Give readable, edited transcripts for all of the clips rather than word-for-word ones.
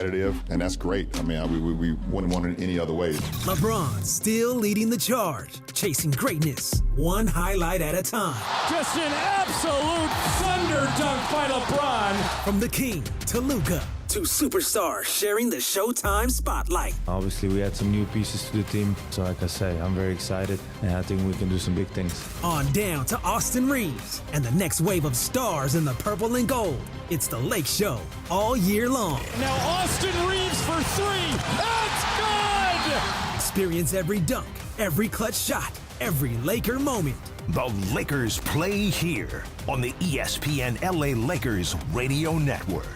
competitive, and that's great. I mean, we wouldn't want it any other way. LeBron still leading the charge, chasing greatness, one highlight at a time. Just an absolute thunder dunk by LeBron. From the king to Luka, two superstars sharing the Showtime spotlight. Obviously, we had some new pieces to the team. So like I say, I'm very excited, and I think we can do some big things. On down to Austin Reeves and the next wave of stars in the purple and gold. It's the Lake Show all year long. Now Austin Reeves for three. That's good! Experience every dunk, every clutch shot, every Laker moment. The Lakers play here on the ESPN LA Lakers radio network.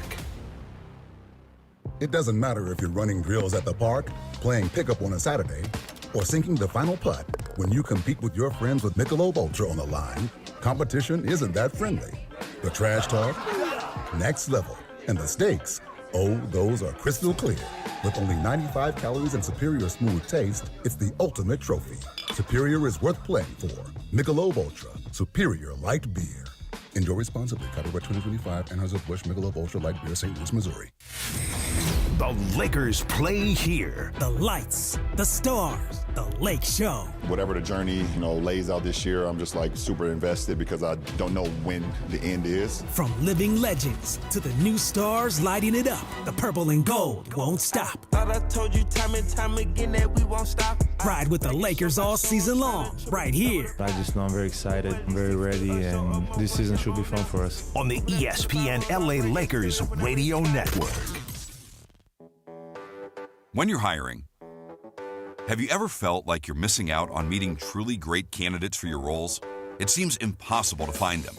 It doesn't matter if you're running drills at the park, playing pickup on a Saturday, or sinking the final putt. When you compete with your friends with Michelob Ultra on the line, competition isn't that friendly. The trash talk, next level, and the stakes, oh, those are crystal clear. With only 95 calories and superior smooth taste, it's the ultimate trophy. Superior is worth playing for. Michelob Ultra, superior light beer. Enjoy responsibly. Copyright 2025, Anheuser-Busch Michelob Ultra Light Beer, St. Louis, Missouri. The Lakers play here. The lights, the stars, the Lake Show. Whatever the journey, lays out this year, I'm just super invested because I don't know when the end is. From living legends to the new stars lighting it up, the purple and gold won't stop. Thought I told you time and time again that we won't stop. Ride with the Lakers all season long, right here. I just know I'm very excited, I'm very ready, and this season should be fun for us. On the ESPN LA Lakers radio network. When you're hiring, have you ever felt like you're missing out on meeting truly great candidates for your roles? It seems impossible to find them,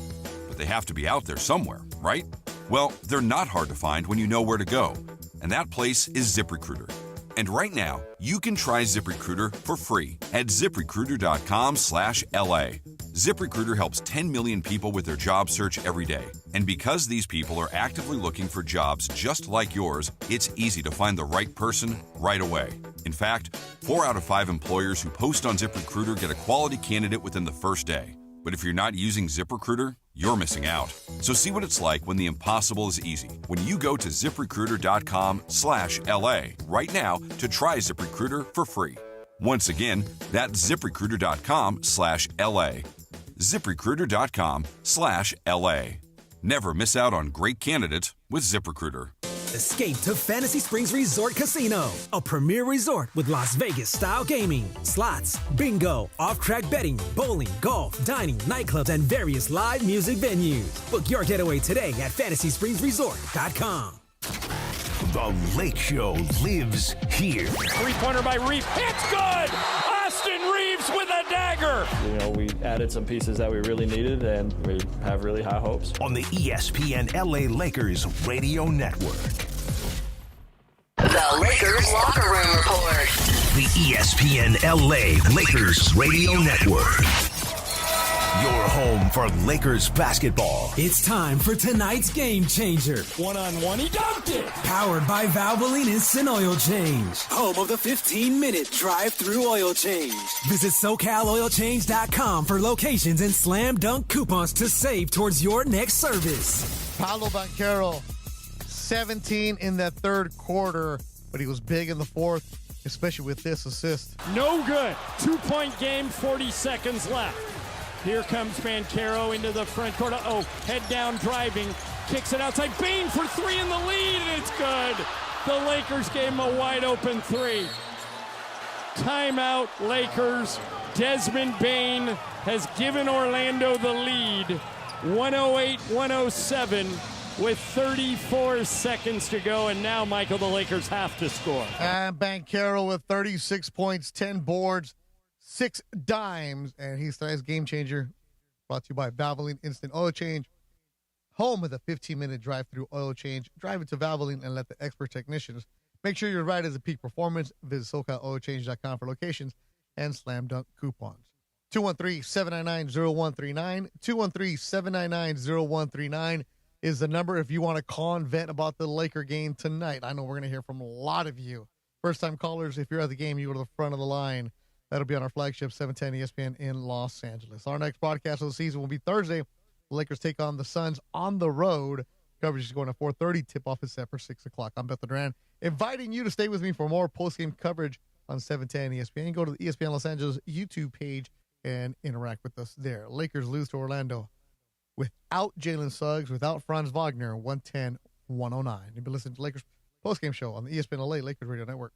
but they have to be out there somewhere, right? Well, they're not hard to find when you know where to go, and that place is ZipRecruiter. And right now, you can try ZipRecruiter for free at ZipRecruiter.com/LA. ZipRecruiter helps 10 million people with their job search every day. And because these people are actively looking for jobs just like yours, it's easy to find the right person right away. In fact, 4 out of 5 employers who post on ZipRecruiter get a quality candidate within the first day. But if you're not using ZipRecruiter, you're missing out. So see what it's like when the impossible is easy. When you go to ZipRecruiter.com/LA right now to try ZipRecruiter for free. Once again, that's ZipRecruiter.com/LA. ZipRecruiter.com/LA. Never miss out on great candidates with ZipRecruiter. Escape to Fantasy Springs Resort Casino, a premier resort with Las Vegas-style gaming, slots, bingo, off-track betting, bowling, golf, dining, nightclubs, and various live music venues. Book your getaway today at FantasySpringsResort.com. The Lake Show lives here. Three-pointer by Reeves. It's good! Austin Reeves with a dagger! We added some pieces that we really needed, and we have really high hopes. On the ESPN LA Lakers radio network. The Lakers Locker Room Report. The ESPN LA Lakers radio network. Your home for Lakers basketball. It's time for tonight's game changer. One-on-one, he dunked it! Powered by Valvoline Instant Oil Change. Home of the 15-minute drive-through oil change. Visit SoCalOilChange.com for locations and slam dunk coupons to save towards your next service. Paolo Banchero, 17 in that third quarter, but he was big in the fourth, especially with this assist. No good. 2-point game, 40 seconds left. Here comes Banchero into the front court. Head down driving. Kicks it outside. Bain for three in the lead, and it's good. The Lakers gave him a wide open three. Timeout, Lakers. Desmond Bain has given Orlando the lead. 108-107 with 34 seconds to go. And now, Michael, the Lakers have to score. And Banchero with 36 points, 10 boards, 6 dimes, and he's tonight's game changer. Brought to you by Valvoline Instant Oil Change, home of the 15-minute drive-through oil change. Drive it to Valvoline and let the expert technicians make sure your ride is a peak performance. Visit SoCalOilChange.com for locations and slam dunk coupons. 213-799-0139. 213-799-0139 is the number if you want to call and vent about the Laker game tonight. I know we're going to hear from a lot of you. First-time callers, if you're at the game, you go to the front of the line. That'll be on our flagship 710 ESPN in Los Angeles. Our next broadcast of the season will be Thursday. The Lakers take on the Suns on the road Coverage is going at 4:30. Tip-off is set for 6 o'clock. I'm Bethel Duran, inviting you to stay with me for more post-game coverage on 710 ESPN. Go to the ESPN Los Angeles YouTube page and interact with us there. Lakers lose to Orlando without Jalen Suggs, without Franz Wagner, 110-109. You've been listening to Lakers post-game show on the ESPN LA Lakers Radio Network.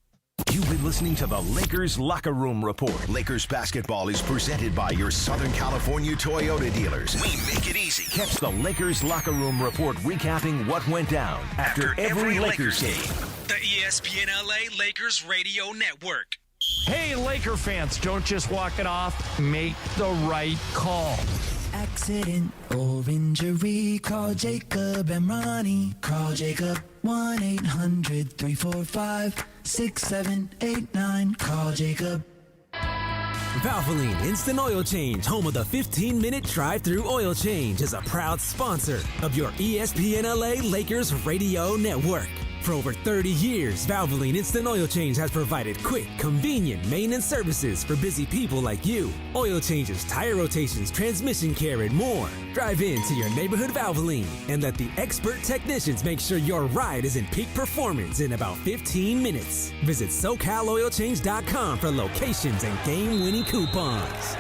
You've been listening to the Lakers Locker Room Report. Lakers basketball is presented by your Southern California Toyota dealers. We make it easy. Catch the Lakers Locker Room Report recapping what went down after every Lakers game. The ESPN LA Lakers Radio Network. Hey, Laker fans, don't just walk it off. Make the right call. Accident or injury, call Jacob and Ronnie. Call Jacob 1-800-345-6789. Call Jacob. Valvoline Instant Oil Change, home of the 15-minute drive-through oil change, is a proud sponsor of your ESPN LA Lakers Radio Network. For over 30 years, Valvoline Instant Oil Change has provided quick, convenient maintenance services for busy people like you. Oil changes, tire rotations, transmission care, and more. Drive in to your neighborhood Valvoline and let the expert technicians make sure your ride is in peak performance in about 15 minutes. Visit SoCalOilChange.com for locations and game-winning coupons.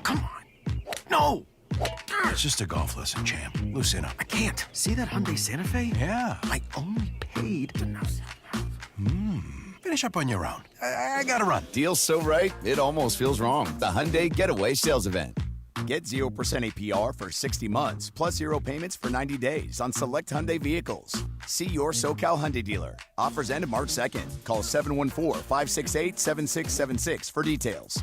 Come on. No! It's just a golf lesson, champ. Loosen up. I can't. See that Hyundai Santa Fe? Yeah. I only paid to know. Finish up on your own. I gotta run. Deal's so right, it almost feels wrong. The Hyundai Getaway Sales Event. Get 0% APR for 60 months, plus 0 payments for 90 days on select Hyundai vehicles. See your SoCal Hyundai dealer. Offers end March 2nd. Call 714-568-7676 for details.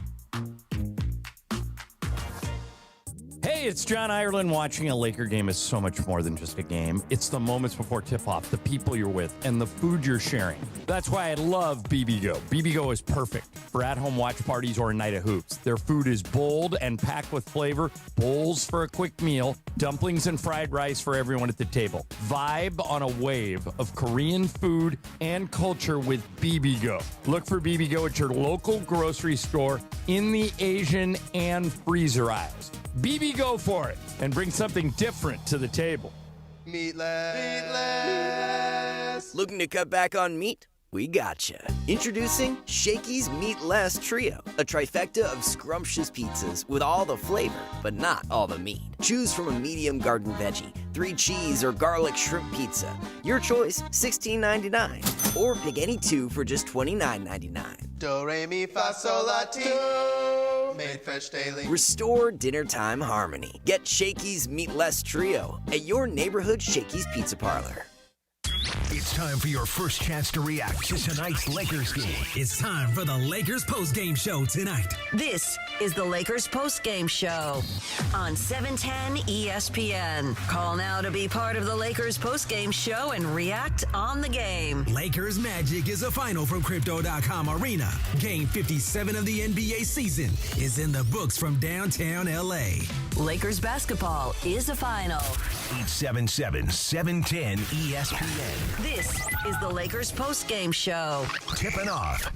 Hey, it's John Ireland. Watching a Laker game is so much more than just a game. It's the moments before tip-off, the people you're with, and the food you're sharing. That's why I love BBGO. BBGO is perfect for at-home watch parties or a night of hoops. Their food is bold and packed with flavor. Bowls for a quick meal. Dumplings and fried rice for everyone at the table. Vibe on a wave of Korean food and culture with BBGO. Look for BBGO at your local grocery store in the Asian and freezer aisles. BB go for it and bring something different to the table. Meatless. Looking to cut back on meat? We gotcha. Introducing Shakey's Meatless Trio, a trifecta of scrumptious pizzas with all the flavor, but not all the meat. Choose from a medium garden veggie, 3 cheese, or garlic shrimp pizza. Your choice, $16.99. Or pick any 2 for just $29.99. Do, re, mi, fa, sol, la, ti. Made fresh daily. Restore dinner time harmony. Get Shakey's Meatless Trio at your neighborhood Shakey's Pizza Parlor. It's time for your first chance to react to tonight's Lakers game. It's time for the Lakers post-game show tonight. This is the Lakers post-game show on 710 ESPN. Call now to be part of the Lakers post-game show and react on the game. Lakers Magic is a final from Crypto.com Arena. Game 57 of the NBA season is in the books from downtown LA. Lakers basketball is a final. 877-710 ESPN. This is the Lakers post-game show. Tipping off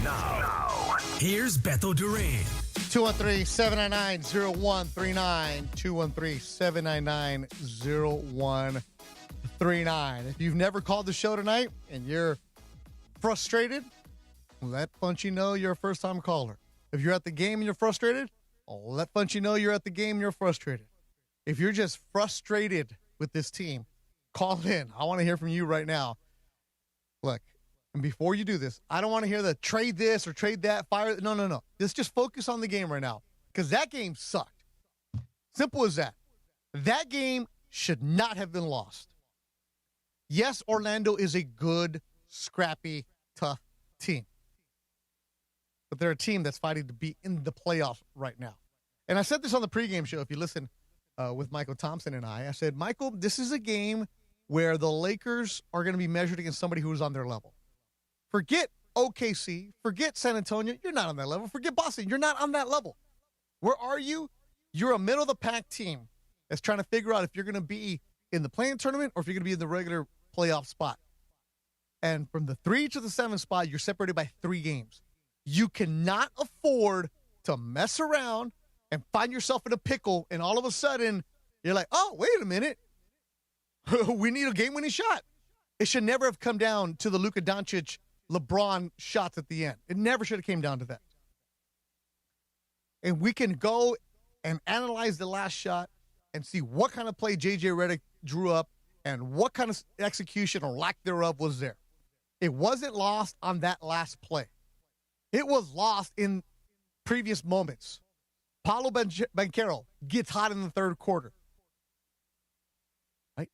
now. Here's Bethel Duran. 213-799-0139. 213-799-0139. If you've never called the show tonight and you're frustrated, let Funchy know you're a first-time caller. If you're at the game and you're frustrated, let Funchy know you're at the game and you're frustrated. If you're just frustrated with this team, call in. I want to hear from you right now. Look, and before you do this, I don't want to hear the trade this or trade that, fire. No. Let's just focus on the game right now because that game sucked. Simple as that. That game should not have been lost. Yes, Orlando is a good, scrappy, tough team. But they're a team that's fighting to be in the playoffs right now. And I said this on the pregame show, if you listen with Michael Thompson and I said, Michael, this is a game where the Lakers are going to be measured against somebody who's on their level. Forget OKC. Forget San Antonio. You're not on that level. Forget Boston. You're not on that level. Where are you? You're a middle-of-the-pack team that's trying to figure out if you're going to be in the play-in tournament or if you're going to be in the regular playoff spot. And from the 3 to the 7 spot, you're separated by 3 games. You cannot afford to mess around and find yourself in a pickle, and all of a sudden, you're like, oh, wait a minute. We need a game-winning shot. It should never have come down to the Luka Doncic, LeBron shots at the end. It never should have came down to that. And we can go and analyze the last shot and see what kind of play J.J. Redick drew up and what kind of execution or lack thereof was there. It wasn't lost on that last play. It was lost in previous moments. Paolo Banchero gets hot in the third quarter. Right?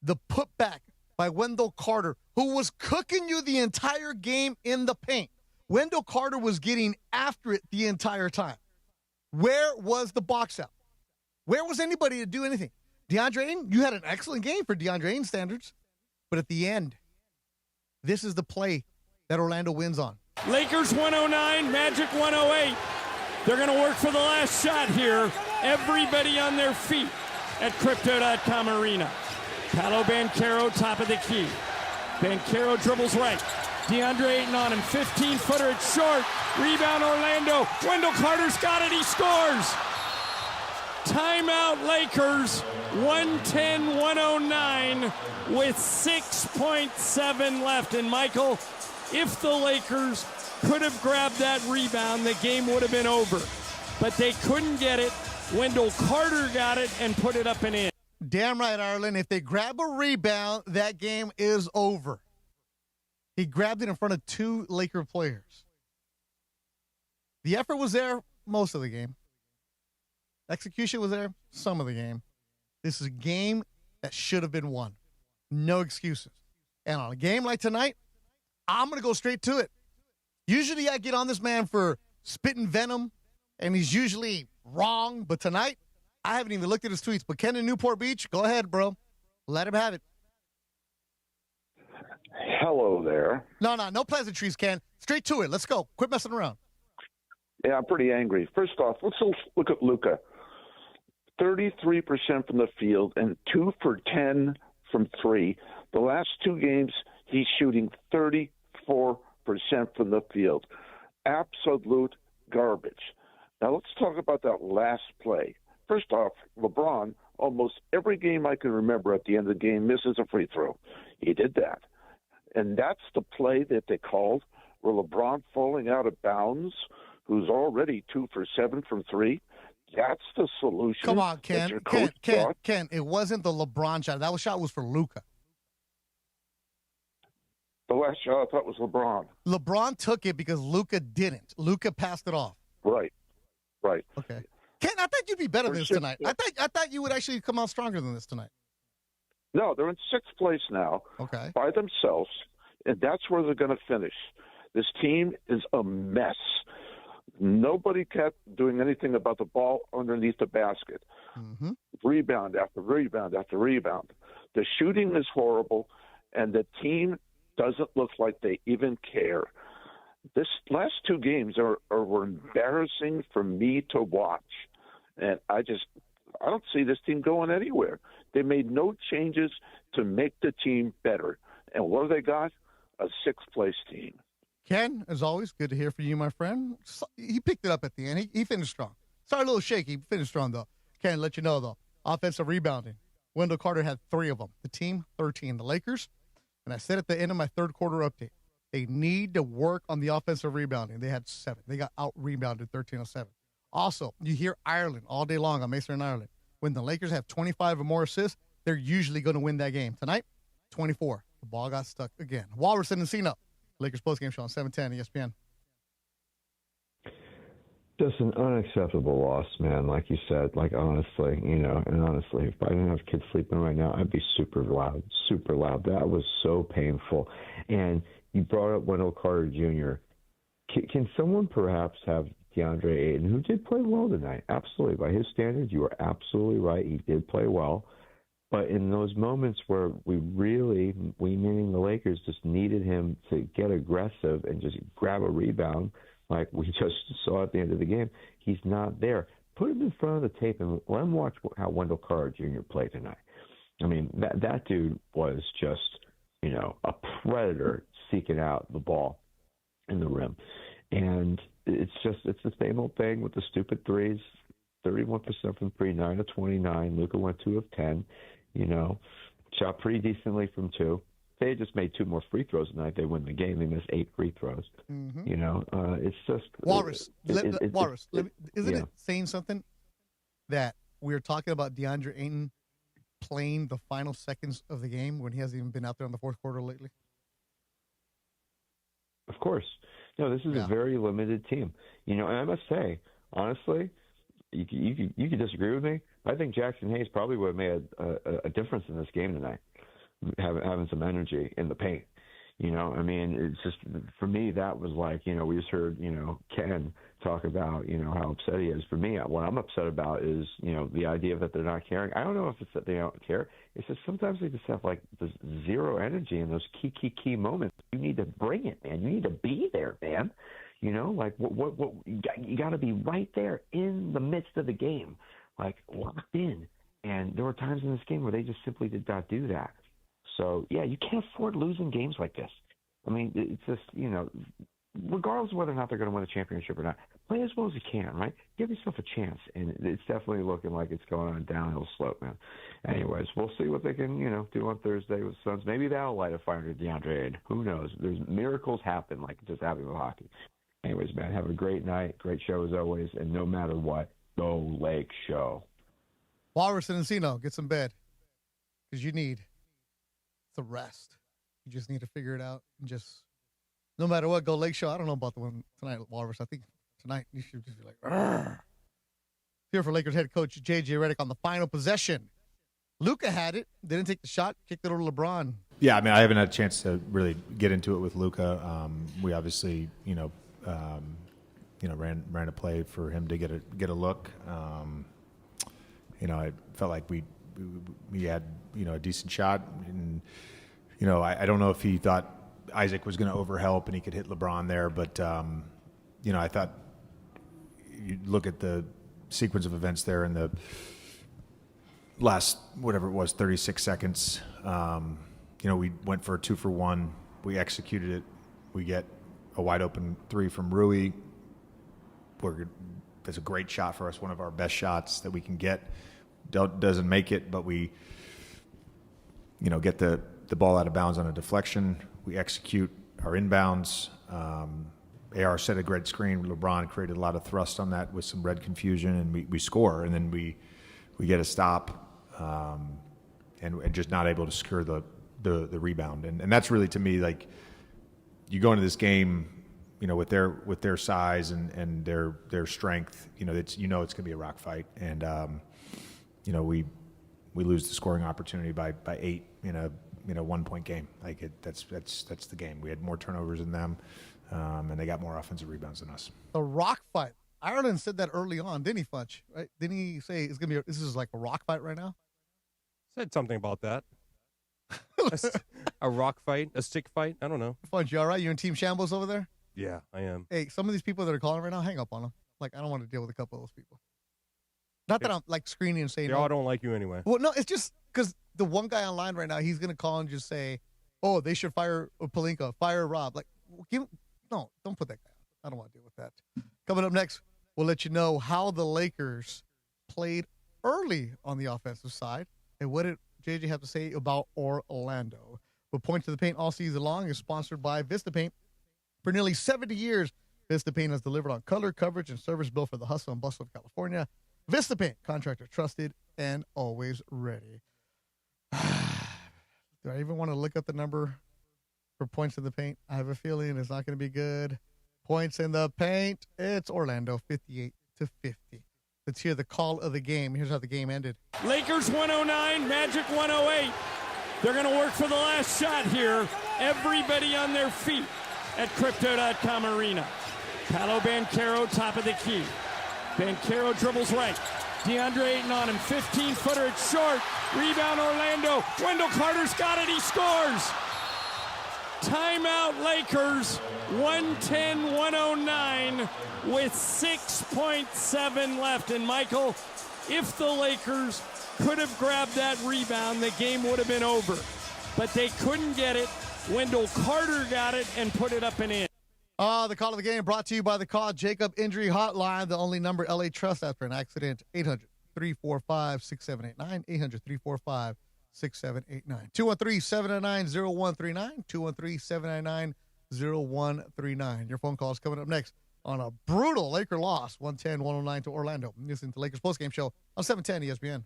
The putback by Wendell Carter, who was cooking you the entire game in the paint. Wendell Carter was getting after it the entire time. Where was the box out? Where was anybody to do anything? DeAndre Ayton, you had an excellent game for DeAndre Ayton standards. But at the end, this is the play that Orlando wins on. Lakers 109, Magic 108. They're going to work for the last shot here. Everybody on their feet at Crypto.com Arena. Paolo Banchero, top of the key. Banchero dribbles right. DeAndre Ayton on him. 15-footer. It's short. Rebound Orlando. Wendell Carter's got it. He scores. Timeout Lakers. 110-109 with 6.7 left. And Michael, if the Lakers could have grabbed that rebound, the game would have been over. But they couldn't get it. Wendell Carter got it and put it up and in. Damn right, Ireland. If they grab a rebound, that game is over. He grabbed it in front of two Laker players. The effort was there most of the game. Execution was there some of the game. This is a game that should have been won. No excuses. And on a game like tonight, I'm going to go straight to it. Usually I get on this man for spitting venom, and he's usually wrong. But tonight, I haven't even looked at his tweets. But Ken in Newport Beach, go ahead, bro. Let him have it. Hello there. No pleasantries, Ken. Straight to it. Let's go. Quit messing around. Yeah, I'm pretty angry. First off, let's look at Luka. 33% from the field and 2 for 10 from 3. The last two games, he's shooting 34% from the field. Absolute garbage. Now let's talk about that last play. First off, LeBron, almost every game I can remember at the end of the game, misses a free throw. He did that. And that's the play that they called where LeBron falling out of bounds, who's already 2 for 7 from 3. That's the solution. Come on, Ken. Ken, it wasn't the LeBron shot. That shot was for Luka. The last shot I thought was LeBron. LeBron took it because Luka didn't. Luka passed it off. Right. Okay. Ken, I thought you'd be better than this tonight. I thought you would actually come out stronger than this tonight. No, they're in 6th place now. Okay. By themselves, and that's where they're going to finish. This team is a mess. Nobody kept doing anything about the ball underneath the basket. Mm-hmm. Rebound after rebound after rebound. The shooting is horrible, and the team doesn't look like they even care. This last two games were embarrassing for me to watch, and I don't see this team going anywhere. They made no changes to make the team better, and what have they got? A 6th-place team. Ken, as always, good to hear from you, my friend. He picked it up at the end. He finished strong. Started a little shaky, finished strong, though. Ken, let you know, though, offensive rebounding. Wendell Carter had 3 of them. The team, 13. The Lakers, and I said at the end of my third quarter update, they need to work on the offensive rebounding. They had 7. They got out-rebounded 13-7. Also, you hear Ireland all day long on Mason and Ireland. When the Lakers have 25 or more assists, they're usually going to win that game. Tonight, 24. The ball got stuck again. Walrus and Encino. Lakers postgame show on 710 ESPN. Just an unacceptable loss, man. Like you said, honestly, and honestly, if I didn't have kids sleeping right now, I'd be super loud. That was so painful. And you brought up Wendell Carter Jr. Can someone perhaps have DeAndre Ayton, who did play well tonight? Absolutely. By his standards, you are absolutely right. He did play well. But in those moments where we meaning the Lakers, just needed him to get aggressive and just grab a rebound, like we just saw at the end of the game, he's not there. Put him in front of the tape and let him watch how Wendell Carter Jr. played tonight. I mean, that dude was just, a predator seeking out the ball in the rim. And it's the same old thing with the stupid threes. 31% from 3, 9 of 29. Luka went 2 of 10. shot pretty decently from 2. If they had just made 2 more free throws tonight, they win the game. They missed 8 free throws. Mm-hmm. You know, it's just Walrus. Isn't yeah. it saying something that we're talking about DeAndre Ayton playing the final seconds of the game when he hasn't even been out there in the fourth quarter lately? Of course. No, this is a very limited team. You know, and I must say, honestly, you could disagree with me. I think Jackson Hayes probably would have made a difference in this game tonight, having some energy in the paint. You know, I mean, it's just, for me, that was like, you know, we just heard, you know, Ken talk about, you know, how upset he is. For me, what I'm upset about is, you know, the idea that they're not caring. I don't know if it's that they don't care. It's just sometimes they just have, like, this zero energy in those key moments. You need to bring it, man. You need to be there, man. You know, like, what you got to be right there in the midst of the game, like, locked in. And there were times in this game where they just simply did not do that. So, yeah, you can't afford losing games like this. I mean, it's just, you know, regardless of whether or not they're going to win a championship or not, play as well as you can, right? Give yourself a chance. And it's definitely looking like it's going on a downhill slope, man. Anyways, we'll see what they can, you know, do on Thursday with the Suns. Maybe that'll light a fire to DeAndre Ayton. Who knows? There's miracles happen like it just happened with hockey. Anyways, man, have a great night. Great show as always. And no matter what, go Lake Show. Walrus and Encino, get some bed. Because you need the rest. You just need to figure it out and just, no matter what, go Lake Show. I don't know about the one tonight, Walrus. I think tonight you should just be like, argh. Here for Lakers head coach J.J. Redick on the final possession. Luka had it, didn't take the shot, kicked it over to LeBron. Yeah, I mean, I haven't had a chance to really get into it with Luka. We obviously, ran a play for him to get a look. I felt like we had a decent shot, and I don't know if he thought Isaac was going to overhelp and he could hit LeBron there, but I thought you look at the sequence of events there in the last, whatever it was, 36 seconds. We went for a 2-for-1. We executed it. We get a wide open 3 from Rui. That's a great shot for us, one of our best shots that we can get. Doesn't make it, but we, get the ball out of bounds on a deflection. We execute our inbounds. AR set a great screen. LeBron created a lot of thrust on that with some red confusion, and we score. And then we get a stop, and just not able to secure the rebound. And that's really, to me, like, you go into this game, with their size and their strength, it's going to be a rock fight. And we lose the scoring opportunity by 8 in a 1-point game. Like, that's the game. We had more turnovers than them, and they got more offensive rebounds than us. A rock fight. Ireland said that early on, didn't he, Funch? Right? Didn't he say this is like a rock fight right now? Said something about that. A rock fight, a stick fight. I don't know. Funch, you all right? You in Team Shambles over there? Yeah, I am. Hey, some of these people that are calling right now, hang up on them. Like, I don't want to deal with a couple of those people. Not that I'm like screening and saying they all don't like you anyway. Well, no, it's just because the one guy online right now, he's going to call and just say, "Oh, they should fire Pelinka, fire Rob." Like, no, don't put that guy on. I don't want to deal with that. Coming up next, we'll let you know how the Lakers played early on the offensive side and what did JJ have to say about Orlando. But Point to the Paint all season long is sponsored by Vista Paint. For nearly 70 years, Vista Paint has delivered on color, coverage, and service built for the hustle and bustle of California. Vista Paint, contractor trusted and always ready. Do I even want to look up the number for points in the paint? I have a feeling it's not going to be good. Points in the paint, it's Orlando 58-50. Let's hear the call of the game. Here's how the game ended. Lakers 109, Magic 108. They're going to work for the last shot here. Everybody on their feet at Crypto.com Arena. Paolo Banchero, top of the key. Banchero dribbles right. DeAndre Ayton on him. 15-footer. It's short. Rebound Orlando. Wendell Carter's got it. He scores. Timeout Lakers. 110-109 with 6.7 left. And Michael, if the Lakers could have grabbed that rebound, the game would have been over. But they couldn't get it. Wendell Carter got it and put it up and in. The call of the game brought to you by the Call Jacob Injury Hotline, the only number LA trusts after an accident. 800-345-6789, 6789. 213-799-0139. 213-799-0139. Your phone call is coming up next on a brutal Laker loss, 110-109 to Orlando. Listen to Lakers postgame show on 710 ESPN.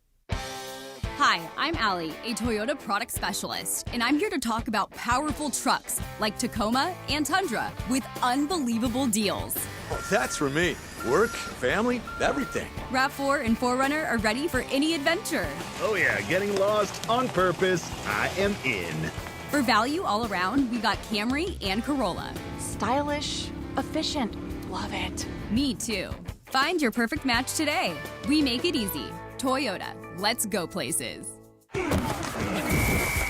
Hi, I'm Allie, a Toyota product specialist, and I'm here to talk about powerful trucks like Tacoma and Tundra with unbelievable deals. Oh, that's for me. Work, family, everything. RAV4 and 4Runner are ready for any adventure. Oh yeah, getting lost on purpose. I am in. For value all around, we got Camry and Corolla. Stylish, efficient, love it. Me too. Find your perfect match today. We make it easy. Toyota, let's go places.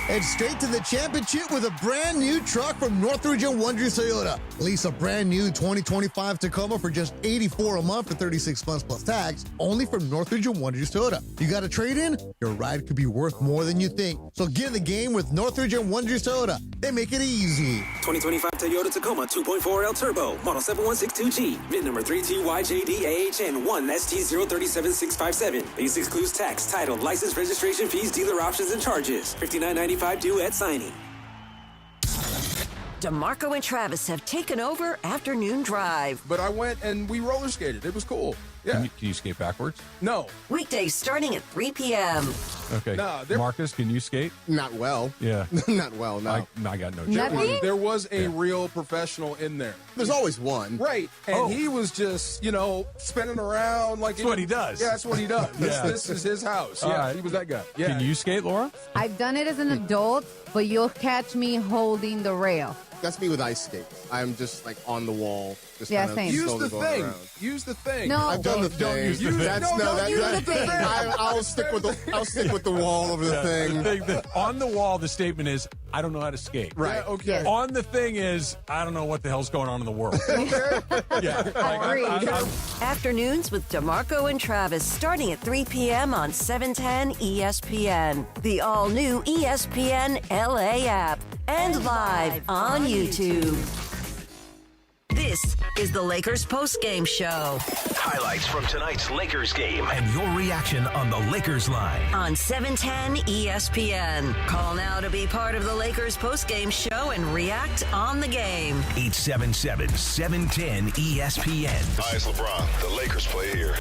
Head straight to the championship with a brand new truck from Northridge & Wonders Toyota. Lease a brand new 2025 Tacoma for just $84 a month for 36 months plus tax, only from Northridge & Wonders Toyota. You got a trade-in? Your ride could be worth more than you think. So get in the game with Northridge & Wonders Toyota. They make it easy. 2025 Toyota Tacoma 2.4L Turbo, model 7162G, VIN number 32YJDAHN 1ST037657. These excludes tax, title, license, registration fees, dealer options, and charges. $59.95 due at signing. DeMarco and Travis have taken over Afternoon Drive. But I went and we roller skated. It was cool. Yeah. Can you skate backwards? No. Weekdays starting at 3 p.m. Okay. Marcus, can you skate? Not well. Yeah. Not well, no. I got no chance. There was a real professional in there. There's always one. Right. And he was just, spinning around like... That's what he does. Yeah, that's what he does. Yeah. This is his house. Yeah, he was that guy. Yeah. Can you skate, Laura? I've done it as an adult, but you'll catch me holding the rail. That's me with ice skates. I'm just like on the wall. Just same. Use the thing. Use the thing. No. I've done the thing. Don't use the thing. I'll stick with the wall over the thing. On the wall, the statement is, I don't know how to skate. Right. Yeah, okay. Yes. On the thing is, I don't know what the hell's going on in the world. Yeah. Agreed. Afternoons with DeMarco and Travis starting at 3 p.m. on 710 ESPN. The all-new ESPN LA app. And live on YouTube. This is the Lakers postgame show. Highlights from tonight's Lakers game and your reaction on the Lakers line. On 710 ESPN. Call now to be part of the Lakers postgame show and react on the game. 877-710 ESPN. Hi, it's LeBron. The Lakers play here.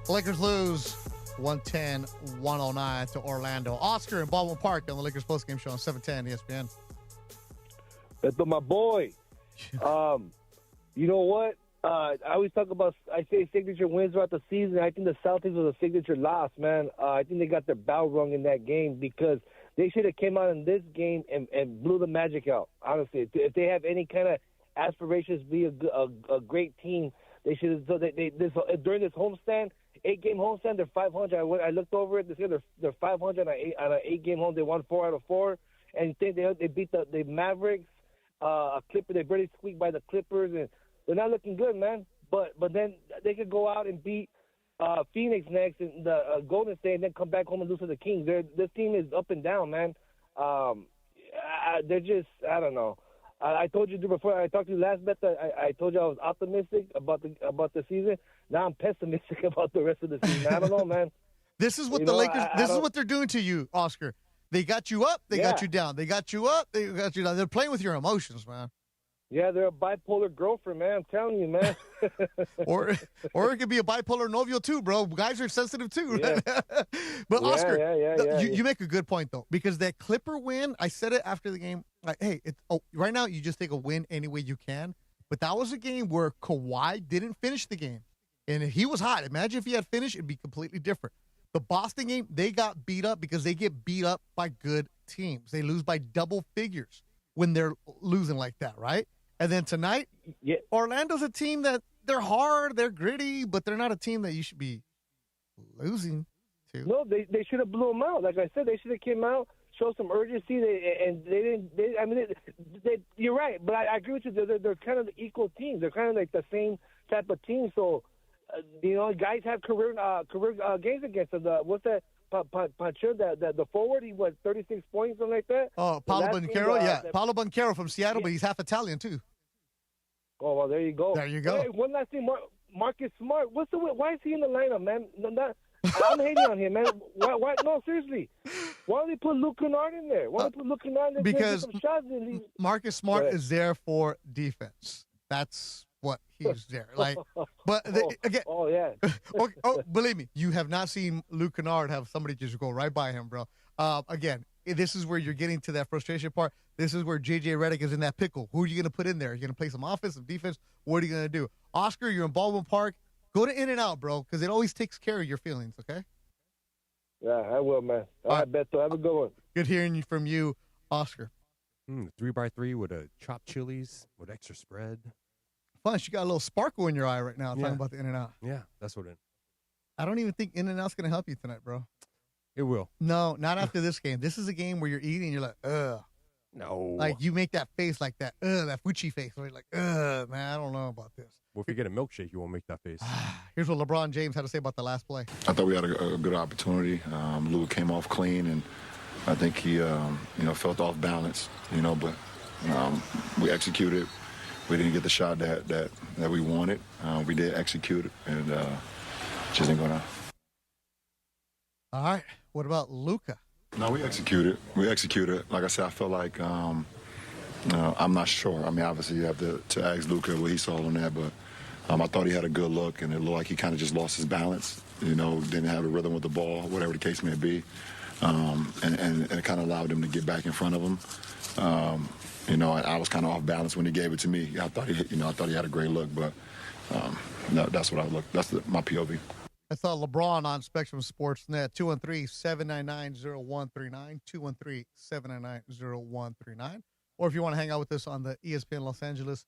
Lakers lose 110-109 to Orlando. Oscar in Baldwin Park on the Lakers postgame show on 710 ESPN. That's my boy. You know what? I always talk about, I say signature wins throughout the season. I think the Celtics was a signature loss, man. I think they got their bell rung in that game because they should have came out in this game and blew the magic out, honestly. If they have any kind of aspirations to be a great team, they should have. So during this homestand, 8-game homestand, they're 500. I looked over it. They're 500 on an 8-game home. They won 4 out of 4. And you think they beat the Mavericks, they barely squeaked by the Clippers, and they're not looking good, man. But then they could go out and beat Phoenix next and the Golden State, and then come back home and lose to the Kings. This team is up and down, man. They're just, I don't know. I told you before I talked to you last bet that I told you I was optimistic about the season. Now I'm pessimistic about the rest of the season. I don't know, man. This is what the Lakers. This is what they're doing to you, Oscar. They got you up. They got you down. They got you up. They got you down. They're playing with your emotions, man. Yeah, they're a bipolar girlfriend, man. I'm telling you, man. or it could be a bipolar novio too, bro. Guys are sensitive too. Yeah. But Oscar, yeah. You make a good point though, because that Clipper win, I said it after the game. Like, hey, right now you just take a win any way you can. But that was a game where Kawhi didn't finish the game, and he was hot. Imagine if he had finished, it'd be completely different. The Boston game, they got beat up because they get beat up by good teams. They lose by double figures when they're losing like that, right? And then tonight, Orlando's a team that they're hard, they're gritty, but they're not a team that you should be losing to. No, they should have blew them out. Like I said, they should have came out, showed some urgency, and they didn't. You're right, but I agree with you. They're kind of the equal teams. They're kind of like the same type of team. So, guys have career games against them. What's that? Pancho, the forward, he was 36 points, something like that. Oh, Paolo Banchero, Paolo Banchero from Seattle, but he's half Italian too. Oh, well, there you go. There you go. Hey, one last thing, Marcus Smart. Why is he in the lineup, man? I'm hating on him, man. Why? No, seriously. Why don't they put Luke Kennard in there? Why don't they put Luke Kennard in there? Because some shots and leave? Marcus Smart is there for defense. That's what he's there. Like, but again, oh yeah. Believe me, you have not seen Luke Kennard have somebody just go right by him, bro. Again, this is where you're getting to that frustration part. This is where J.J. Redick is in that pickle. Who are you going to put in there? You're going to play some offense, some defense. What are you going to do? Oscar, you're in Baldwin Park. Go to In-N-Out, bro, because it always takes care of your feelings, okay? Yeah, I will, man. All right, Beto. Have a good one. Good hearing from you, Oscar. 3x3 with a chopped chilies with extra spread. Fun. You got a little sparkle in your eye right now talking about the In-N-Out. Yeah, that's what it is. I don't even think In-N-Out's going to help you tonight, bro. It will. No, not after this game. This is a game where you're eating and you're like, ugh. No. Like, you make that face like that, that Fuchi face. Where you're like, ugh, man, I don't know about this. Well, if you get a milkshake, you won't make that face. Here's what LeBron James had to say about the last play. I thought we had a good opportunity. Luka came off clean, and I think he, felt off balance, but we executed. We didn't get the shot that we wanted. We did execute it, and just ain't gonna. All right. What about Luka? No, we executed. Like I said, I felt like I'm not sure. I mean, obviously you have to ask Luka what he saw on that, but I thought he had a good look, and it looked like he kind of just lost his balance. Didn't have a rhythm with the ball, whatever the case may be, and it kind of allowed him to get back in front of him. I was kind of off balance when he gave it to me. I thought he had a great look, but no, that's what I looked. That's my POV. That's LeBron on Spectrum Sportsnet, 213-799-0139, 213-799-0139. Or if you want to hang out with us on the ESPN Los Angeles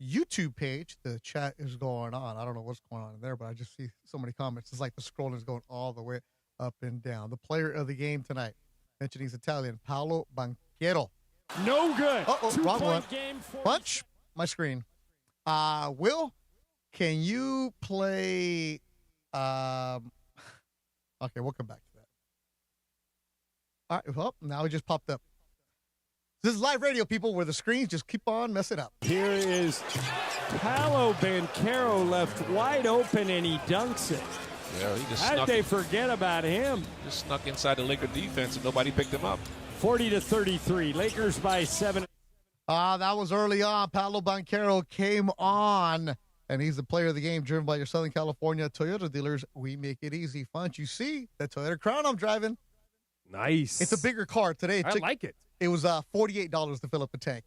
YouTube page, the chat is going on. I don't know what's going on in there, but I just see so many comments. It's like the scrolling is going all the way up and down. The player of the game tonight, mentioning he's Italian, Paolo Banchero. No good. Wrong one. Game Punch my screen. Will, can you play... okay, we'll come back to that. All right, well, now it just popped up. This is live radio, people, where the screens just keep on messing up. Here is Paolo Banchero left wide open, and he dunks it. Yeah, he just How did they forget about him? Just snuck inside the Laker defense, and nobody picked him up. 40-33, Lakers by 7. That was early on. Paolo Banchero came on. And he's the player of the game, driven by your Southern California Toyota dealers. We make it easy. Fun. You see that Toyota Crown I'm driving? Nice. It's a bigger car today. I like it. It was $48 to fill up the tank.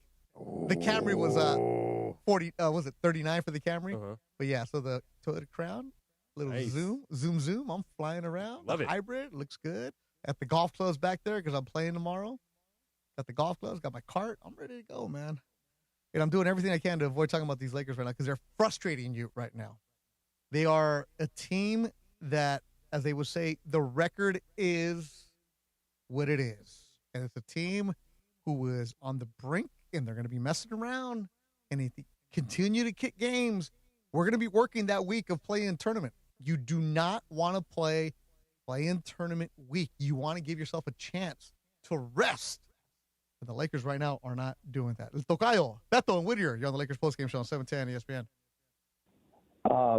The Camry was was it $39 for the Camry? Uh-huh. But yeah, so the Toyota Crown, little Nice. zoom. I'm flying around. Love it. Hybrid looks good. At the golf clubs back there because I'm playing tomorrow. Got the golf clubs. Got my cart. I'm ready to go, man. And I'm doing everything I can to avoid talking about these Lakers right now because they're frustrating you right now. They are a team that, as they would say, the record is what it is. And it's a team who is on the brink, and they're going to be messing around, and if they continue to kick games, we're going to be working that week of play-in tournament. You do not want to play play-in tournament week. You want to give yourself a chance to rest. The Lakers right now are not doing that. Tocayo, Beto, and Whittier, you're on the Lakers postgame show on 710 ESPN.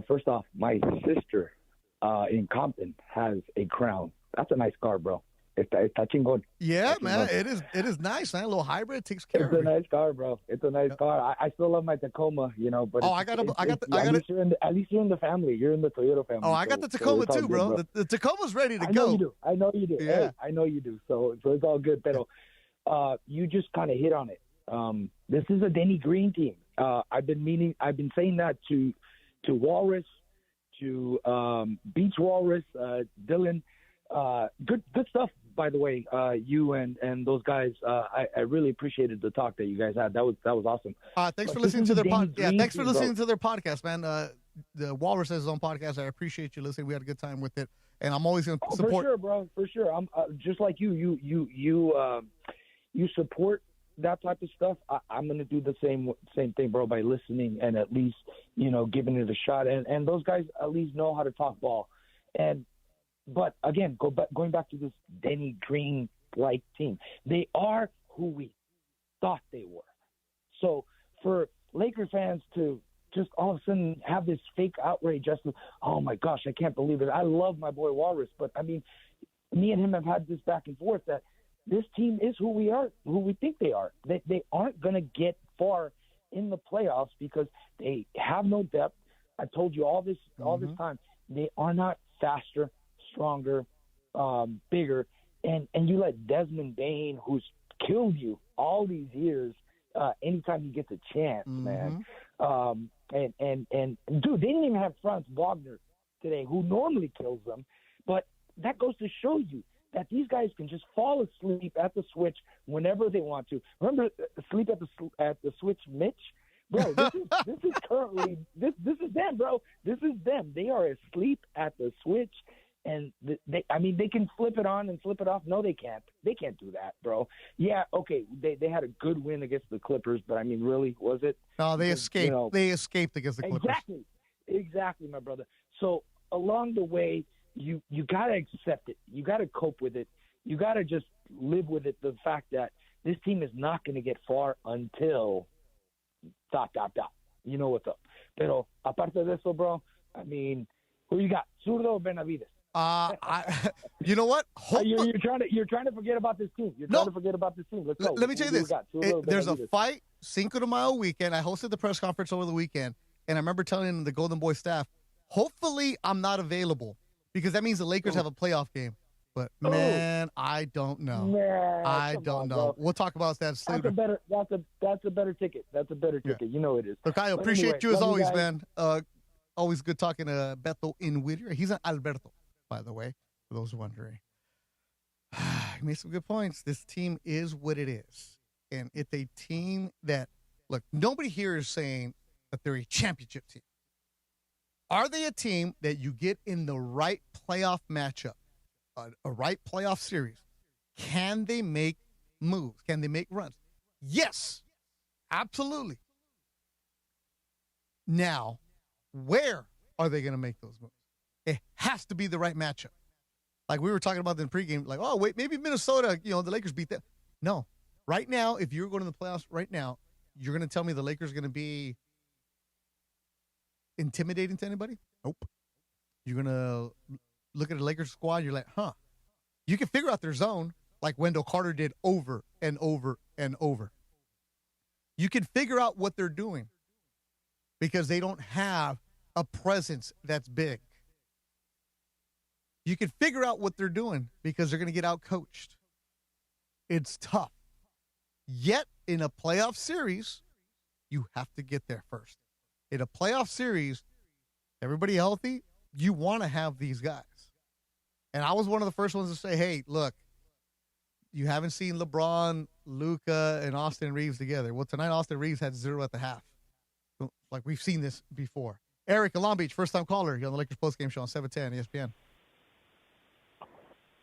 First off, my sister in Compton has a Crown. That's a nice car, bro. Está chingón. Yeah, Está man, chingón. it is nice, man. A little hybrid takes care It's of a it. nice car, bro. It's a nice car. I still love my Tacoma, but at least you're in the family. You're in the Toyota family. Oh, I got the Tacoma too, bro. The Tacoma's ready to go. I know you do. Yeah. Hey, I know you do. So it's all good. Pero you just kind of hit on it. This is a Denny Green team. I've been saying that to Walrus, to Beach Walrus, Dylan. Good stuff, by the way. You and those guys. I really appreciated the talk that you guys had. That was awesome. Thanks for listening to their thanks for listening to their podcast, man. The Walrus has his own podcast. I appreciate you listening. We had a good time with it, and I'm always going to support. For sure, bro. For sure. I'm just like you. You support that type of stuff. I'm going to do the same thing, bro, by listening and at least giving it a shot. And those guys at least know how to talk ball. But again, going back to this Denny Green-like team, they are who we thought they were. So for Laker fans to just all of a sudden have this fake outrage. Just, oh my gosh, I can't believe it. I love my boy Walrus, but I mean, me and him have had this back and forth that this team is who we are, who we think they are. They aren't going to get far in the playoffs because they have no depth. I told you all this time. They are not faster, stronger, bigger, and you let Desmond Bain, who's killed you all these years, anytime he gets a chance, man. And dude, they didn't even have Franz Wagner today, who normally kills them. But that goes to show you that these guys can just fall asleep at the switch whenever they want to. Remember, sleep at the switch, Mitch? Bro, this is currently this is them, bro. This is them. They are asleep at the switch, and they can flip it on and flip it off. No, they can't. They can't do that, bro. Yeah, okay, they had a good win against the Clippers, but I mean, really, was it? No, they escaped. They escaped against the Clippers. Exactly, my brother. So along the way, you gotta accept it. You gotta cope with it. You gotta just live with it. The fact that this team is not going to get far until ... You know what's up. Pero aparte de eso, bro, I mean, who you got? Zurdo or Benavides? You know what? You're trying to forget about this team. You're trying to forget about this team. Let's go. Let me tell you this. There's a fight, Cinco de Mayo weekend. I hosted the press conference over the weekend, and I remember telling the Golden Boy staff, hopefully I'm not available because that means the Lakers have a playoff game. But, man, I don't know. I don't know. Bro. We'll talk about that later. That's a better ticket. That's a better ticket. You know it is. Look, I appreciate you as always, man. Always good talking to Beto in Whittier. He's an Alberto, by the way, for those wondering. He made some good points. This team is what it is. And it's a team that, look, nobody here is saying that they're a championship team. Are they a team that you get in the right playoff matchup? A right playoff series, can they make moves? Can they make runs? Yes, absolutely. Now, where are they going to make those moves? It has to be the right matchup. Like we were talking about in pregame, like, oh, wait, maybe Minnesota, the Lakers beat them. No. Right now, if you're going to the playoffs right now, you're going to tell me the Lakers are going to be intimidating to anybody? Nope. You're going to look at the Lakers squad, you're like, huh. You can figure out their zone like Wendell Carter did over and over and over. You can figure out what they're doing because they don't have a presence that's big. You can figure out what they're doing because they're going to get out-coached. It's tough. Yet, in a playoff series, you have to get there first. In a playoff series, everybody healthy, you want to have these guys. And I was one of the first ones to say, hey, look, you haven't seen LeBron, Luka, and Austin Reeves together. Well, tonight Austin Reeves had 0 at the half. Like, we've seen this before. Eric in Long Beach, first-time caller. You're on the Lakers postgame show on 710 ESPN.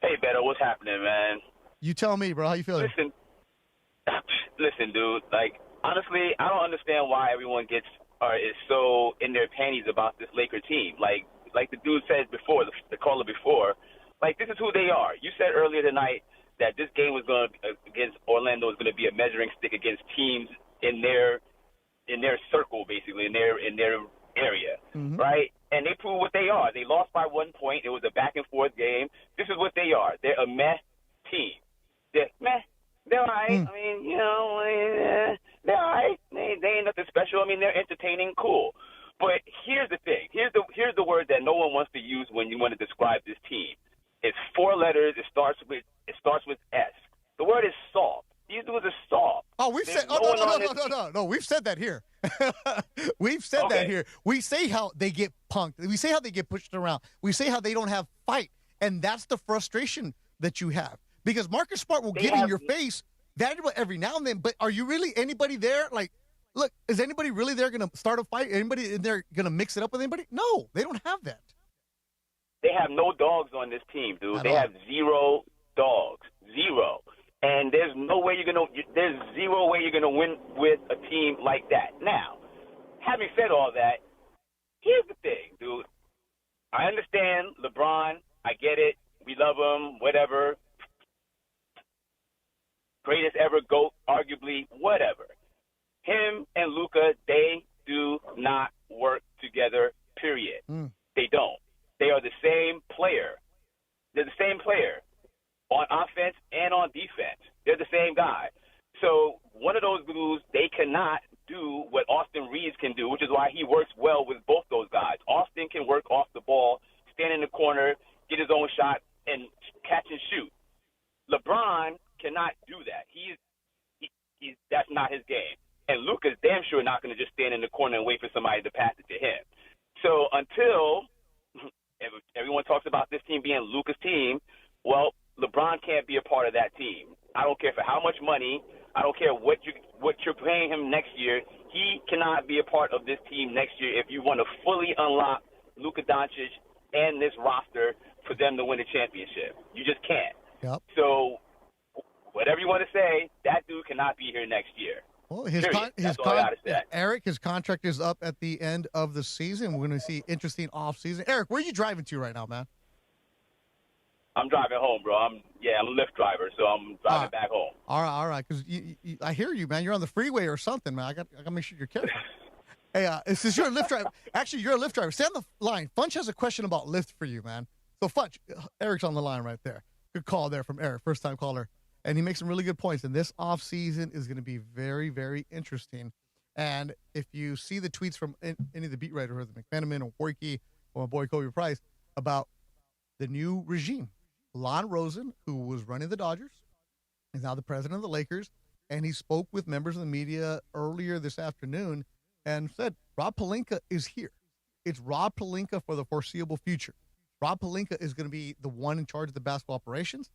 Hey, Beto, what's happening, man? You tell me, bro. How you feeling? Listen, dude. Like, honestly, I don't understand why everyone is so in their panties about this Laker team. Like the dude said before, the caller before, like, this is who they are. You said earlier tonight that this game was going to against Orlando was going to be a measuring stick against teams in their circle, basically, in their area, right? And they proved what they are. They lost by 1 point. It was a back-and-forth game. This is what they are. They're a meh team. They're meh. They're all right. I mean, they're all right. They ain't nothing special. I mean, they're entertaining, cool. But here's the thing. Here's the word that no one wants to use when you want to describe this team. It's 4 letters. It starts with S. The word is soft. These dudes are soft. Oh, we've said. No. We've said that here. We've said that here. We say how they get punked. We say how they get pushed around. We say how they don't have fight, and that's the frustration that you have because Marcus Smart will get in your face that every now and then. But are you really anybody there? Like, look, is anybody really there going to start a fight? Anybody in there going to mix it up with anybody? No, they don't have that. They have no dogs on this team, dude. They have 0 dogs. 0. And there's no way there's 0 way you're gonna win with a team like that. Now, having said all that, here's the thing, dude. I understand LeBron. I get it. We love him. Whatever. Greatest ever GOAT, arguably. Whatever. Him and Luka, they do not together, period. They don't. They are the same player. They're the same player on offense and on defense. They're the same guy. So one of those glues, they cannot do what Austin Reeves can do, which is why he works well with both those guys. Austin can work off the ball, stand in the corner, get his own shot, and catch and shoot. LeBron cannot do that. He's that's not his game. And Luka's damn sure not going to just stand in the corner and wait for somebody to pass it to him. So until everyone talks about this team being Luka's team, well, LeBron can't be a part of that team. I don't care for how much money. I don't care what you're paying him next year. He cannot be a part of this team next year if you want to fully unlock Luka Doncic and this roster for them to win a championship. You just can't. Yep. So whatever you want to say, that dude cannot be here next year. Well, Eric, his contract is up at the end of the season. We're going to see interesting off-season. Eric, where are you driving to right now, man? I'm driving home, bro. I'm a Lyft driver, so I'm driving back home. All right. Because I hear you, man. You're on the freeway or something, man. I got to make sure you're careful. Hey, since you're a Lyft driver, actually, you're a Lyft driver. Stay on the line. Funch has a question about Lyft for you, man. So, Funch, Eric's on the line right there. Good call there from Eric, first-time caller. And he makes some really good points. And this offseason is going to be very, very interesting. And if you see the tweets from any of the beat writers, whether McManaman or Borky or my boy Kobe Price, about the new regime, Lon Rosen, who was running the Dodgers, is now the president of the Lakers. And he spoke with members of the media earlier this afternoon and said, Rob Pelinka is here. It's Rob Pelinka for the foreseeable future. Rob Pelinka is going to be the one in charge of the basketball operations.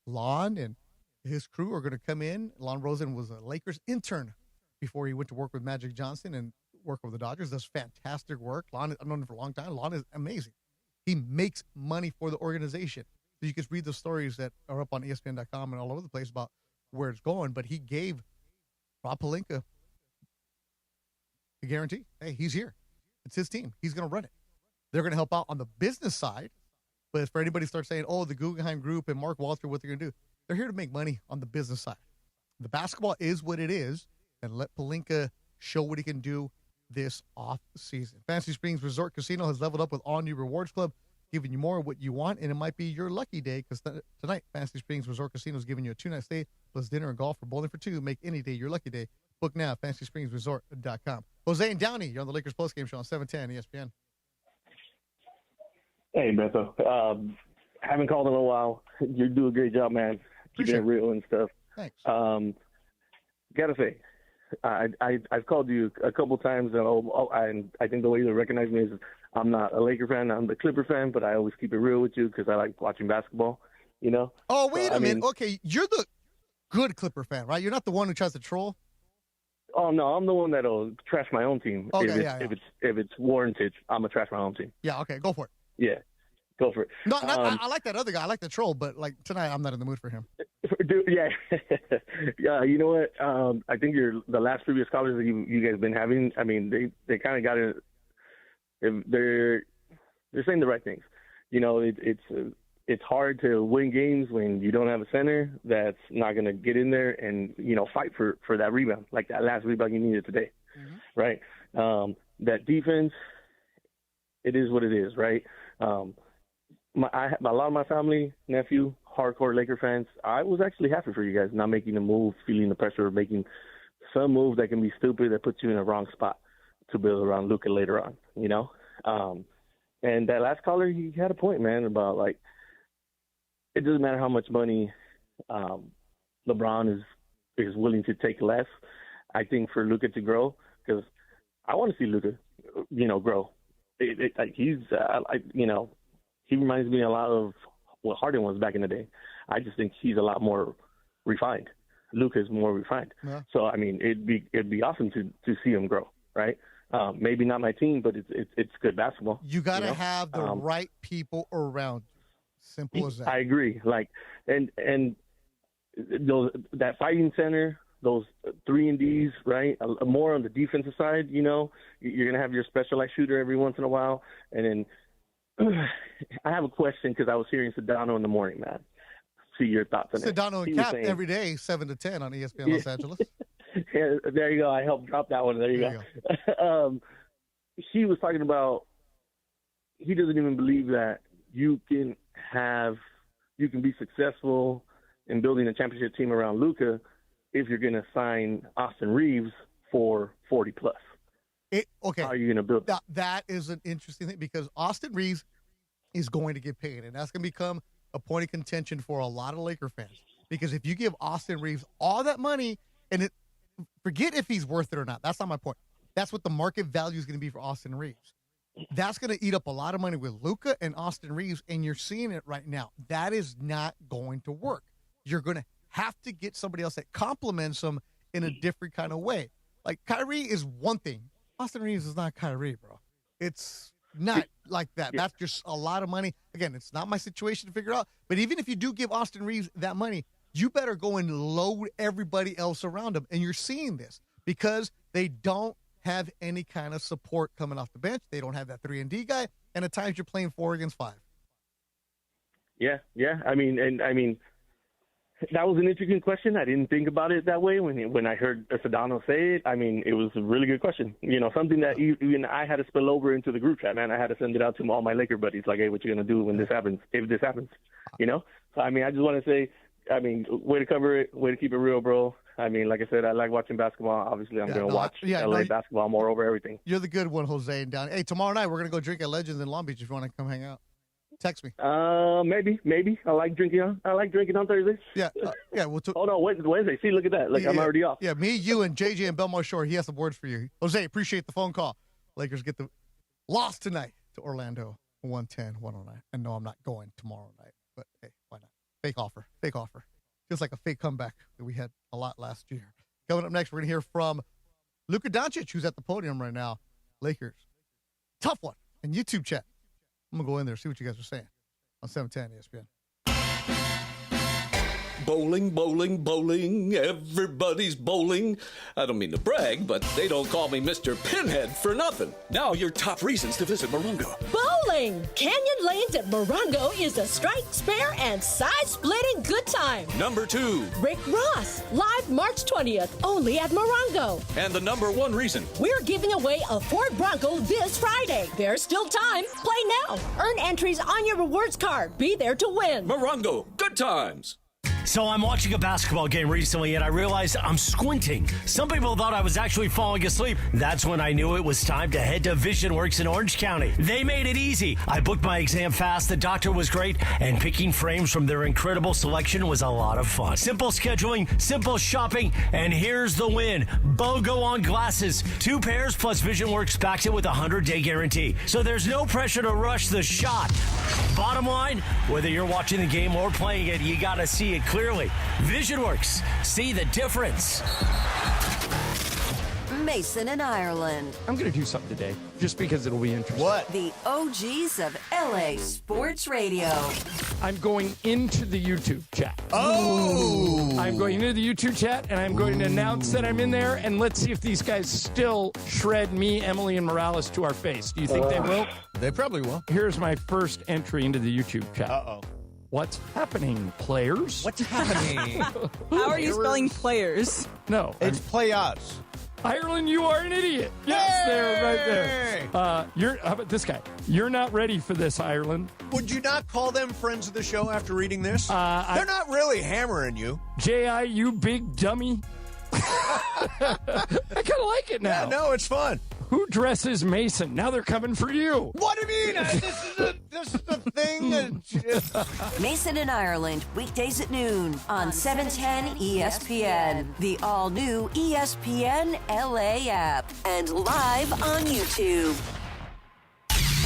Lon and his crew are going to come in. Lon Rosen was a Lakers intern before he went to work with Magic Johnson and work with the Dodgers. Does fantastic work. Lon, I've known him for a long time. Lon is amazing. He makes money for the organization. So you can read the stories that are up on ESPN.com and all over the place about where it's going. But he gave Rob Pelinka a guarantee. Hey, he's here. It's his team. He's going to run it. They're going to help out on the business side. But for anybody starts saying, oh, the Guggenheim Group and Mark Walter, what they're going to do, they're here to make money on the business side. The basketball is what it is, and let Pelinka show what he can do this off season. Fantasy Springs Resort Casino has leveled up with all new rewards club, giving you more of what you want, and it might be your lucky day because tonight Fantasy Springs Resort Casino is giving you a 2-night stay plus dinner and golf for bowling for two. Make any day your lucky day. Book now at FantasySpringsResort.com. Jose and Downey, you're on the Lakers postgame show on 710 ESPN. Hey, Beto. Haven't called in a while. You do a great job, man. Keeping it real and stuff. Thanks. Gotta say, I've called you a couple times, and I think the way you recognize me is I'm not a Laker fan. I'm the Clipper fan, but I always keep it real with you because I like watching basketball. You know. Oh, wait a minute. Okay, you're the good Clipper fan, right? You're not the one who tries to troll. Oh no, I'm the one that'll trash my own team. Okay, if it's warranted, I'm gonna trash my own team. Yeah. Okay, go for it. Yeah. Go for it. No, I like that other guy. I like the troll, but like tonight, I'm not in the mood for him. Dude, yeah. Yeah, you know what? I think the last previous callers that you guys been having, I mean, they kind of got it. They're saying the right things. You know, it's hard to win games when you don't have a center that's not going to get in there and, you know, fight for that rebound, like that last rebound you needed today, right? That defense, it is what it is, right? A lot of my family, nephew, hardcore Laker fans, I was actually happy for you guys not making a move, feeling the pressure of making some move that can be stupid that puts you in a wrong spot to build around Luka later on, you know? And that last caller, he had a point, man, about, like, it doesn't matter how much money LeBron is willing to take less, I think, for Luka to grow, because I want to see Luka, you know, grow. He's, you know, he reminds me a lot of what Harden was back in the day. I just think he's a lot more refined. Luka's more refined. Yeah. So I mean, it'd be awesome to see him grow, right? Maybe not my team, but it's good basketball. You got to have the right people around. Simple as that. I agree. Like, and that fighting center, those 3-and-Ds, right? More on the defensive side, you know. You're gonna have your specialized shooter every once in a while, and then. I have a question because I was hearing Sedano in the morning, man. See your thoughts on it. Sedano and Cap every day, 7 to 10 on ESPN Los Angeles. Yeah, there you go. I helped drop that one. There you go. he was talking about he doesn't even believe that you can be successful in building a championship team around Luka if you're going to sign Austin Reeves for 40 plus. Okay. How are you going to build that? That is an interesting thing because Austin Reeves is going to get paid, and that's going to become a point of contention for a lot of Laker fans. Because if you give Austin Reeves all that money, and forget if he's worth it or not. That's not my point. That's what the market value is going to be for Austin Reeves. That's going to eat up a lot of money with Luka and Austin Reeves, and you're seeing it right now. That is not going to work. You're going to have to get somebody else that complements them in a different kind of way. Like, Kyrie is one thing. Austin Reeves is not Kyrie, bro. It's not like that. That's just a lot of money. Again, it's not my situation to figure out. But even if you do give Austin Reeves that money, you better go and load everybody else around him. And you're seeing this because they don't have any kind of support coming off the bench. They don't have that 3-and-D guy. And at times you're playing 4 against 5. Yeah. I mean, that was an interesting question. I didn't think about it that way when I heard Sedano say it. I mean, it was a really good question. You know, something that even I had to spill over into the group chat, man. I had to send it out to all my Laker buddies, like, hey, what you going to do when this happens, if this happens, you know? So, I mean, I just want to say, I mean, way to cover it, way to keep it real, bro. I mean, like I said, I like watching basketball. Obviously, I'm going to watch LA basketball more over everything. You're the good one, Jose. And down. Hey, tomorrow night, we're going to go drink at Legends in Long Beach if you want to come hang out. Text me. Maybe. I like drinking on Thursdays. Yeah. Well, oh no, Wednesday. See, look at that. Like, I'm already off. Yeah, me, you, and JJ and Belmar Shore. He has some words for you. Jose, appreciate the phone call. Lakers get the loss tonight to Orlando, 110-109. And no, I'm not going tomorrow night. But hey, why not? Fake offer. Feels like a fake comeback that we had a lot last year. Coming up next, we're going to hear from Luka Doncic, who's at the podium right now. Lakers. Tough one. And YouTube chat. I'm going to go in there, see what you guys are saying on 710 ESPN. Bowling, everybody's bowling. I don't mean to brag, but they don't call me Mr. Pinhead for nothing. Now your top reasons to visit Morongo. Bowling! Canyon Lanes at Morongo is a strike, spare, and side-splitting good time. Number 2. Rick Ross, live March 20th, only at Morongo. And the number 1 reason. We're giving away a Ford Bronco this Friday. There's still time. Play now. Earn entries on your rewards card. Be there to win. Morongo, good times. So I'm watching a basketball game recently, and I realized I'm squinting. Some people thought I was actually falling asleep. That's when I knew it was time to head to VisionWorks in Orange County. They made it easy. I booked my exam fast, the doctor was great, and picking frames from their incredible selection was a lot of fun. Simple scheduling, simple shopping, and here's the win. BOGO on glasses. 2 pairs plus VisionWorks backs it with a 100-day guarantee. So there's no pressure to rush the shot. Bottom line, whether you're watching the game or playing it, you gotta see it clearly. VisionWorks. See the difference. Mason in Ireland. I'm going to do something today just because it'll be interesting. What? The OGs of LA Sports Radio. I'm going into the YouTube chat. Oh! I'm going into the YouTube chat, and I'm going to announce that I'm in there, and let's see if these guys still shred me, Emily, and Morales to our face. Do you think they will? They probably will. Here's my first entry into the YouTube chat. Uh-oh. What's happening, players? What's happening? How are you spelling players? No. It's players. Ireland, you are an idiot. Yes, there, right there. How about this guy? You're not ready for this, Ireland. Would you not call them friends of the show after reading this? They're not really hammering you. J.I., you big dummy. I kind of like it now. Yeah, no, it's fun. Who dresses Mason? Now they're coming for you. What do you mean? This is the thing that... Mason in Ireland, weekdays at noon on 710 ESPN, the all-new ESPN LA app, and live on YouTube.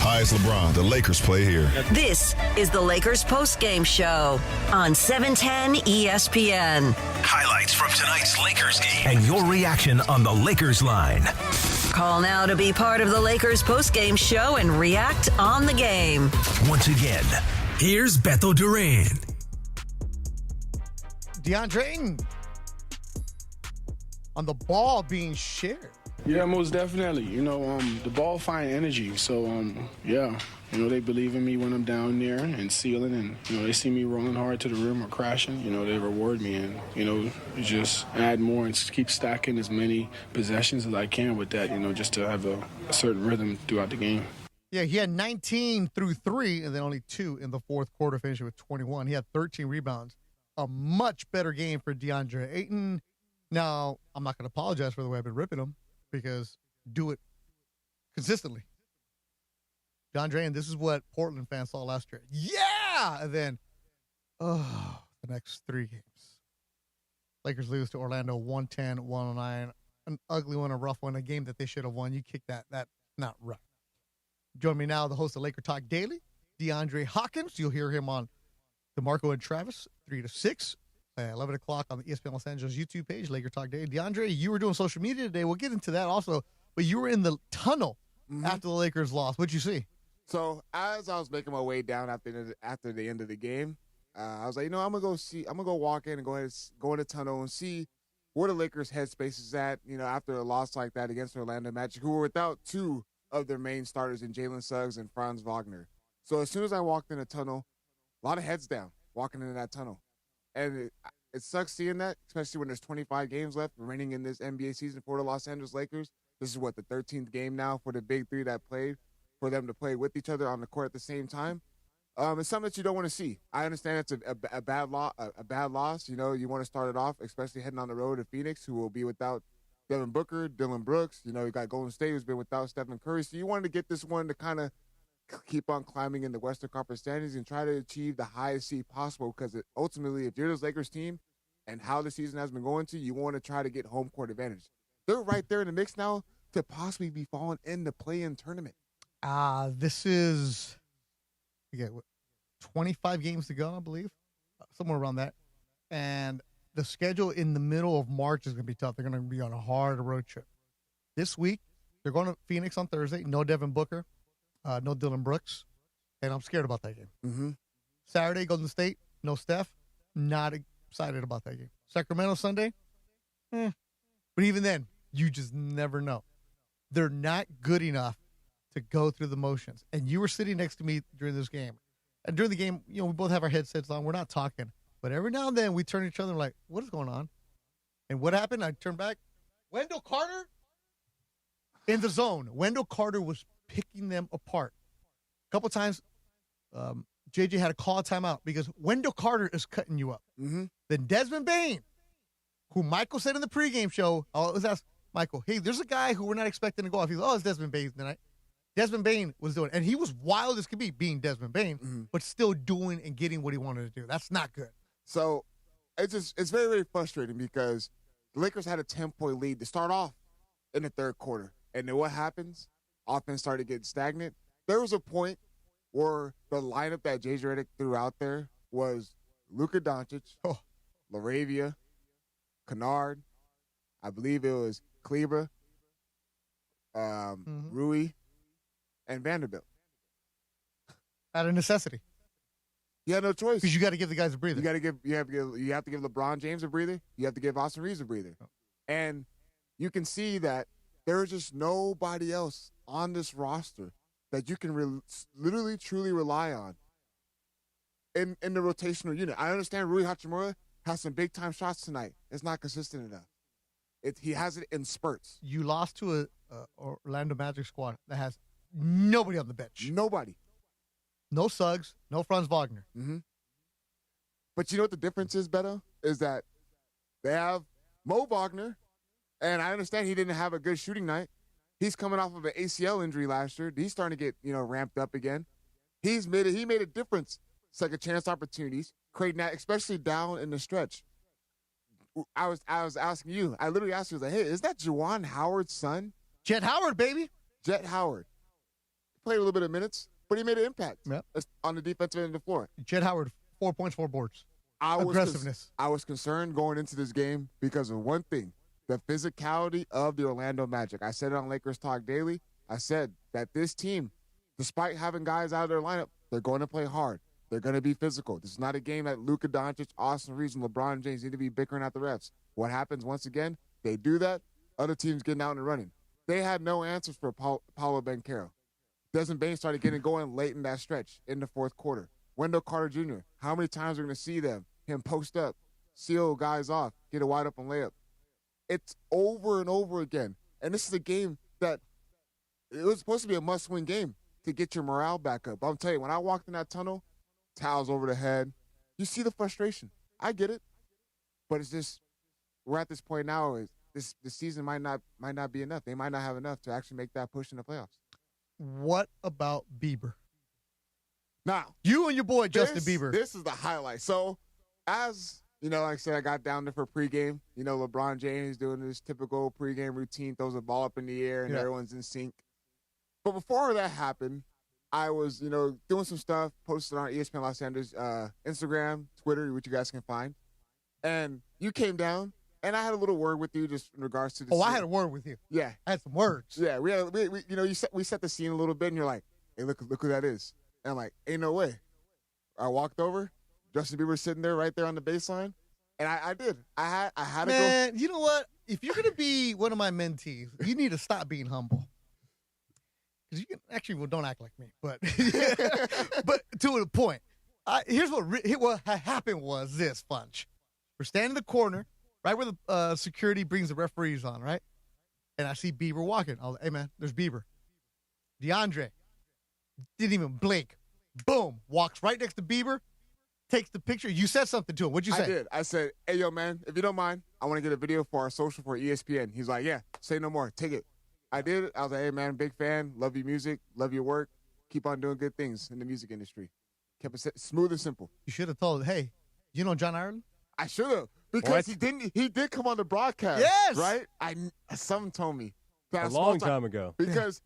Hi, it's LeBron. The Lakers play here. This is the Lakers postgame show on 710 ESPN. Highlights from tonight's Lakers game and your reaction on the Lakers line. Call now to be part of the Lakers postgame show and react on the game. Once again, here's Beto Duran. DeAndre on the ball being shared. Yeah, most definitely. The ball find energy. So, yeah, they believe in me when I'm down there and sealing, and, they see me rolling hard to the rim or crashing. They reward me, and, you just add more and keep stacking as many possessions as I can with that, just to have a certain rhythm throughout the game. Yeah, he had 19 through 3 and then only 2 in the fourth quarter, finishing with 21. He had 13 rebounds. A much better game for DeAndre Ayton. Now, I'm not going to apologize for the way I've been ripping him because do it consistently. DeAndre Ayton, this is what Portland fans saw last year. Yeah! And then, the next 3 games. Lakers lose to Orlando 110-109. An ugly one, a rough one, a game that they should have won. You kicked that. That's not right. Join me now, the host of Laker Talk Daily, DeAndre Hawkins. You'll hear him on DeMarco and Travis, 3 to 6, 11 o'clock on the ESPN Los Angeles YouTube page, Laker Talk Daily. DeAndre, you were doing social media today. We'll get into that also, but you were in the tunnel after the Lakers lost. What'd you see? So as I was making my way down after the end of the game, I was like, I'm gonna go walk in and go in the tunnel and see where the Lakers' headspace is at. After a loss like that against Orlando Magic, who were without 2 of their main starters in Jalen Suggs and Franz Wagner. So as soon as I walked in the tunnel, a lot of heads down walking into that tunnel. And it sucks seeing that, especially when there's 25 games left remaining in this NBA season for the Los Angeles Lakers. This is the 13th game now for the big 3 that played, for them to play with each other on the court at the same time. It's something that you don't want to see. I understand it's a bad loss. You want to start it off, especially heading on the road to Phoenix, who will be without Devin Booker, Dylan Brooks. You got Golden State, who's been without Stephen Curry. So you wanted to get this one to kind of keep on climbing in the Western Conference standings and try to achieve the highest seed possible, because ultimately, if you're this Lakers team and how the season has been going you want to try to get home court advantage. They're right there in the mix now to possibly be falling in the play-in tournament. This is 25 games to go, I believe, somewhere around that. And the schedule in the middle of March is going to be tough. They're going to be on a hard road trip. This week, they're going to Phoenix on Thursday. No Devin Booker, no Dylan Brooks, and I'm scared about that game. Mm-hmm. Saturday, Golden State, no Steph. Not excited about that game. Sacramento Sunday, but even then, you just never know. They're not good enough to go through the motions. And you were sitting next to me during this game. And during the game, we both have our headsets on. We're not talking. But every now and then, we turn to each other and like, what is going on? And what happened? I turned back. Wendell Carter in the zone. Wendell Carter was picking them apart. A couple times, JJ had to call a timeout because Wendell Carter is cutting you up. Mm-hmm. Then Desmond Bane, who Michael said in the pregame show, I always ask Michael, hey, there's a guy who we're not expecting to go off. He's it's Desmond Bane tonight. Desmond Bane was doing, and he was wild as could be, being Desmond Bane, but still doing and getting what he wanted to do. That's not good. So it's very, very frustrating because the Lakers had a 10-point lead to start off in the third quarter. And then what happens? Offense started getting stagnant. There was a point where the lineup that J.J. Redick threw out there was Luka Doncic, Laravia, Kennard, I believe it was Kleber, Rui, and Vanderbilt. Out of necessity. You had no choice. Because you got to give the guys a breather. You have to give LeBron James a breather. You have to give Austin Reeves a breather. And you can see that there's just nobody else on this roster that you can literally, truly rely on in the rotational unit. I understand Rui Hachimura has some big-time shots tonight. It's not consistent enough. He has it in spurts. You lost to a Orlando Magic squad that has nobody on the bench. Nobody. No Suggs, no Franz Wagner. Mm-hmm. But you know what the difference is, Beto? Is that they have Mo Wagner, and I understand he didn't have a good shooting night. He's coming off of an ACL injury last year. He's starting to get, ramped up again. He made a difference. Second chance opportunities, creating that, especially down in the stretch. I was asking you. I literally asked you, hey, is that Juwan Howard's son? Jet Howard, baby. Jet Howard. Played a little bit of minutes, but he made an impact on the defensive end of the floor. Jet Howard, 4 points, 4 boards. Aggressiveness. I was concerned going into this game because of one thing, the physicality of the Orlando Magic. I said it on Lakers Talk Daily. I said that this team, despite having guys out of their lineup, they're going to play hard. They're going to be physical. This is not a game that Luka Doncic, Austin Reeves, and LeBron James need to be bickering at the refs. What happens once again? They do that. Other teams getting out and running. they had no answers for Paulo Banchero. Desmond Bain started getting going late in that stretch in the fourth quarter. Wendell Carter Jr., how many times are we going to see him post up, seal guys off, get a wide open layup? It's over and over again. And this is a game that it was supposed to be a must-win game to get your morale back up. I'm telling you, when I walked in that tunnel, towels over the head, you see the frustration. I get it. But it's just, we're at this point now, this season might not be enough. They might not have enough to actually make that push in the playoffs. What about Bieber? Now, you and your boy Justin Bieber. This is the highlight. So, as you know, like I said, I got down there for pregame. You know, LeBron James doing this typical pregame routine, throws a ball up in the air, and everyone's in sync. But before that happened, I was, doing some stuff, posted on ESPN Los Angeles, Instagram, Twitter, which you guys can find. And you came down, and I had a little word with you just in regards to the I had a word with you. Yeah. I had some words. Yeah, we set the scene a little bit, and you're like, hey, look who that is. And I'm like, ain't no way. I walked over. Justin Bieber sitting there right there on the baseline. And I did. I had to go. Man, you know what? If you're going to be one of my mentees, you need to stop being humble. Because you can don't act like me. But but to the point. Here's what happened was this, Funch. We're standing in the corner, right where the security brings the referees on, right? And I see Bieber walking. I was like, hey, man, there's Bieber. DeAndre didn't even blink. Boom. Walks right next to Bieber. Takes the picture. You said something to him. What'd you say? I did. I said, hey, yo, man, if you don't mind, I want to get a video for our social for ESPN. He's like, yeah, say no more. Take it. I did it. I was like, hey, man, big fan. Love your music. Love your work. Keep on doing good things in the music industry. Kept it smooth and simple. You should have told him, hey, you know John Ireland? I should have. Because he did come on the broadcast. Yes. Right? Someone told me. A long time ago. Because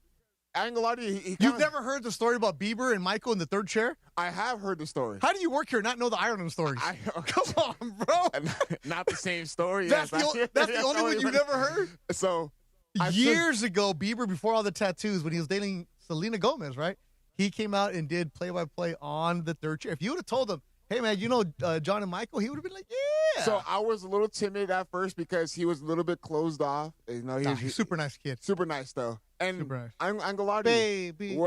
I ain't gonna lie to you. You've never heard the story about Bieber and Michael in the third chair? I have heard the story. How do you work here and not know the Ireland stories? Come on, bro. Not the same story. That's the only one you never heard? So, years ago, Bieber, before all the tattoos, when he was dating Selena Gomez, right? He came out and did play-by-play on the third chair. If you would have told him, hey, man, you know John and Michael, he would have been like, yeah. So I was a little timid at first because he was a little bit closed off. He's a super nice kid. Super nice, though. And super nice. I'm gonna lie to you. Baby.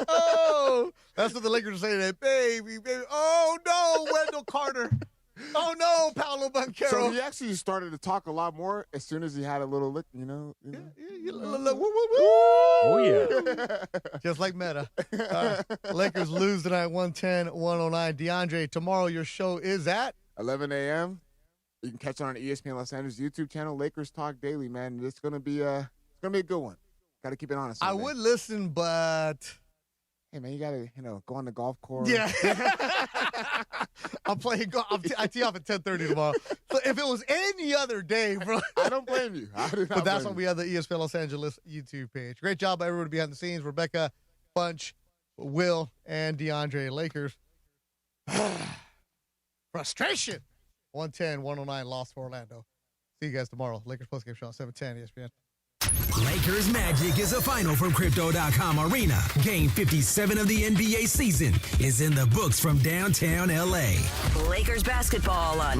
Oh, that's what the Lakers are saying. That baby. Oh, no, Wendell Carter. Oh, no, Paulo Banchero. So he actually started to talk a lot more as soon as he had a little lick, Oh, yeah. Just like Meta. Lakers lose tonight, 110-109. DeAndre, tomorrow your show is at 11 a.m. You can catch it on the ESPN Los Angeles YouTube channel, Lakers Talk Daily, man. It's going to be a good one. Got to keep it honest. I would listen, but... Hey, man, you got to, go on the golf course. Yeah. I'm playing golf. I tee off at 10:30 tomorrow. So if it was any other day, bro. I don't blame you. But that's why we have the ESPN Los Angeles YouTube page. Great job by everyone behind the scenes. Rebecca, Bunch, Will, and DeAndre. Lakers. Frustration. 110-109 loss for Orlando. See you guys tomorrow. Lakers postgame show on 710 ESPN. Lakers Magic is a final from Crypto.com Arena. Game 57 of the NBA season is in the books from downtown LA. Lakers basketball on